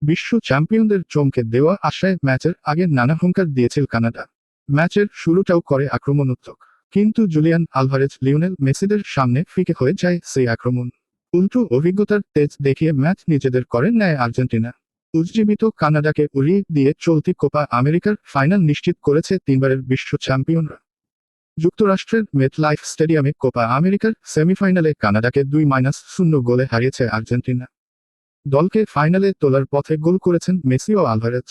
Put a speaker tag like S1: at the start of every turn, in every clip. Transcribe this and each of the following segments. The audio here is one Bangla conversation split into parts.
S1: বিশ্ব চ্যাম্পিয়নদের চমকে দেওয়া আশায় ম্যাচের আগে নানা হুঙ্কার দিয়েছিল কানাডা। ম্যাচের শুরুটাও করে আক্রমণাত্মক, কিন্তু জুলিয়ান আলভারেজ লিওনেল মেসিদের সামনে ফিকে হয়ে যায় সেই আক্রমণ। উল্টো অভিজ্ঞতার তেজ দেখিয়ে ম্যাচ নিজেদের করে নেয় আর্জেন্টিনা। উজ্জীবিত কানাডাকে উড়িয়ে দিয়ে চলতি কোপা আমেরিকার ফাইনাল নিশ্চিত করেছে তিনবারের বিশ্ব চ্যাম্পিয়নরা। যুক্তরাষ্ট্রের মেটলাইফ স্টেডিয়ামে কোপা আমেরিকার সেমিফাইনালে কানাডাকে 2-0 গোলে হারিয়েছে আর্জেন্টিনা। দলকে ফাইনালে তোলার পথে গোল করেছেন মেসি ও আলভারেজ।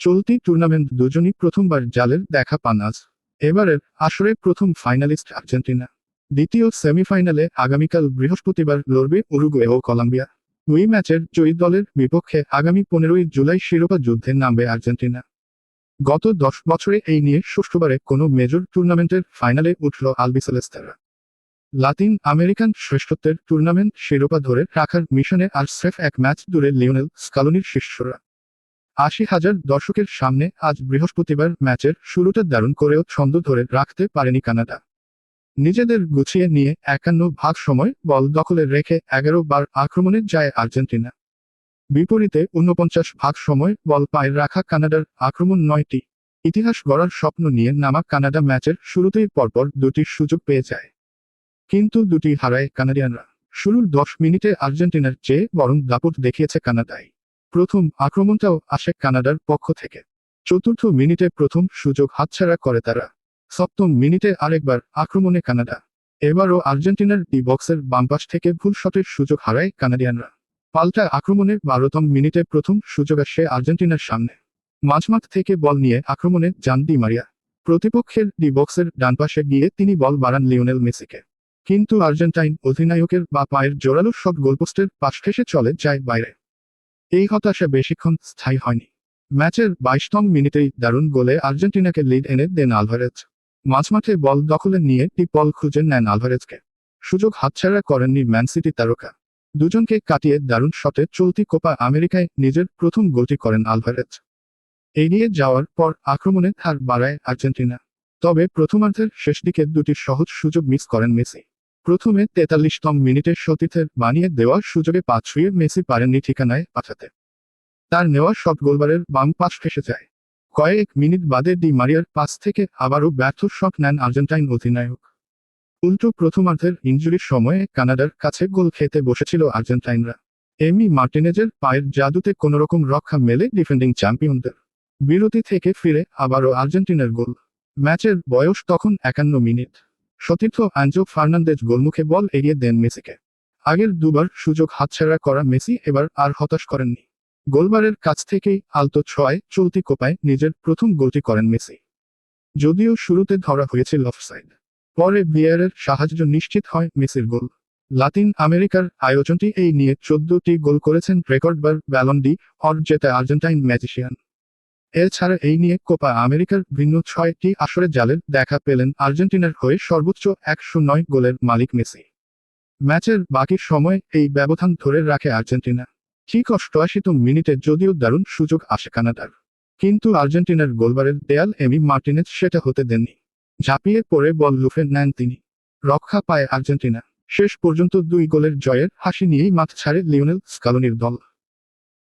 S1: চলতি টুর্নামেন্ট দুজনই প্রথমবার জালের দেখা পান আজ। এবারের আসরে প্রথম ফাইনালিস্ট আর্জেন্টিনা। দ্বিতীয় সেমিফাইনালে আগামীকাল বৃহস্পতিবার লড়বে উরুগুয়ে ও কলম্বিয়া। দুই ম্যাচের জয়ী দলের বিপক্ষে আগামী 15 জুলাই শিরোপা যুদ্ধে নামবে আর্জেন্টিনা। গত 10 বছরে এই নিয়ে ষষ্ঠবারে কোনো মেজর টুর্নামেন্টের ফাইনালে উঠল আলবিসেলেস্তেরা। লাতিন আমেরিকান শ্রেষ্ঠত্বের টুর্নামেন্ট শিরোপা ধরে রাখার মিশনে আর স্রেফ এক ম্যাচ দূরে লিওনেল স্কালোনির শিষ্যরা। 80,000 দর্শকের সামনে আজ বৃহস্পতিবার ম্যাচের শুরুটা দারুণ করেও ছন্দ ধরে রাখতে পারেনি কানাডা। নিজেদের গুছিয়ে নিয়ে 51 সময় বল দখলে রেখে 11 বার আক্রমণে যায় আর্জেন্টিনা। বিপরীতে 49 সময় বল পায়ে রাখা কানাডার আক্রমণ 9টি। ইতিহাস গড়ার স্বপ্ন নিয়ে নামা কানাডা ম্যাচের শুরুতেই পরপর দুটি সুযোগ পেয়ে যায়, কিন্তু দুটি হারায় কানাডিয়ানরা। শুরুর 10 মিনিটে আর্জেন্টিনার চেয়ে বরং দাপট দেখিয়েছে কানাডায়। প্রথম আক্রমণটাও আসে কানাডার পক্ষ থেকে। চতুর্থ মিনিটে প্রথম সুযোগ হাতছাড়া করে তারা। সপ্তম মিনিটে আরেকবার আক্রমণে কানাডা। এবারও আর্জেন্টিনার ডি বক্সের বামপাশ থেকে ভুল শটের সুযোগ হারায় কানাডিয়ানরা। পাল্টা আক্রমণে 12তম মিনিটে প্রথম সুযোগ আসে আর্জেন্টিনার সামনে। মাঝমাঠ থেকে বল নিয়ে আক্রমণে যান ডি মারিয়া। প্রতিপক্ষের ডি বক্সের ডানপাশে গিয়ে তিনি বল বাড়ান লিওনেল মেসিকে, কিন্তু আর্জেন্টাইন অধিনায়কের বা পায়ের জোরালো শট গোলপোস্টের পাশ ঘেঁষে চলে যায় বাইরে। এই হতাশা বেশিক্ষণ স্থায়ী হয়নি। ম্যাচের 22তম মিনিটেই দারুণ গোলে আর্জেন্টিনাকে লিড এনে দেন আলভারেজ। মাঝমাঠে বল দখলে নিয়ে টিপ বল খুঁজে নেন আলভারেজকে। সুযোগ হাতছাড়া করেননি ম্যান সিটি তারকা। দুজনকে কাটিয়ে দারুণ শটে চলতি কোপা আমেরিকায় নিজের প্রথম গোলটি করেন আলভারেজ। এগিয়ে যাওয়ার পর আক্রমণে ধার বাড়ায় আর্জেন্টিনা। তবে প্রথমার্ধের শেষ দিকে দুটি সহজ সুযোগ মিস করেন মেসি। প্রথমে 43তম মিনিটে সতীর্থের বানিয়ে দেওয়া সুযোগে পা ছুঁয়ে মেসি পারেননি ঠিকানায় পাঠাতে। তার নেওয়া শট গোলবারের বাম পাশ ফেসে যায়। কয়েক মিনিট বাদে ডি মারিয়ার পাস থেকে আবারও ব্যর্থ শট নেন আর্জেন্টাইন অধিনায়ক। উল্টো প্রথমার্ধের ইনজুরির সময়ে কানাডার কাছে গোল খেতে বসেছিল আর্জেন্টাইনরা। এমি মার্টিনেজের পায়ের জাদুতে কোনোরকম রক্ষা মেলে ডিফেন্ডিং চ্যাম্পিয়নদের। বিরতি থেকে ফিরে আবারও আর্জেন্টিনার গোল। ম্যাচের বয়স তখন 51 মিনিট। সতীর্থ আঞ্জো ফার্নান্দেজ গোলমুখে বল এগিয়ে দেন মেসিকে। আগের দুবার সুযোগ হাতছাড়া করা মেসি এবার আর হতাশ করেননি। গোলবারের কাছ থেকেই আলতো ছোঁয়ায় চলতি কোপায় নিজের প্রথম গোলটি করেন মেসি। যদিও শুরুতে ধরা হয়েছিল অফসাইড, পরে ভিএআরের সাহায্য নিশ্চিত হয় মেসির গোল। লাতিন আমেরিকার আয়োজনটি এই নিয়ে 14টি গোল করেছেন রেকর্ডবার ব্যালন ডি অর জেতা আর্জেন্টাইন ম্যাজিশিয়ান। এছাড়া এই নিয়ে কোপা আমেরিকার ভিন্ন 6টি আসরে জালের দেখা পেলেন আর্জেন্টিনার হয়ে সর্বোচ্চ 109 গোলের মালিক মেসি। ম্যাচের বাকি সময় এই ব্যবধান ধরে রাখে আর্জেন্টিনা। ঠিক 88তম মিনিটে যদিও দারুণ সুযোগ আসে কানাডার, কিন্তু আর্জেন্টিনার গোলবারের দেয়াল এমি মার্টিনেজ সেটা হতে দেননি। ঝাঁপিয়ে পড়ে বল লুফে নেন তিনি। রক্ষা পায় আর্জেন্টিনা। শেষ পর্যন্ত 2 গোলের জয়ের হাসি নিয়েই মাঠ ছাড়ে লিওনেল স্কালোনির দল।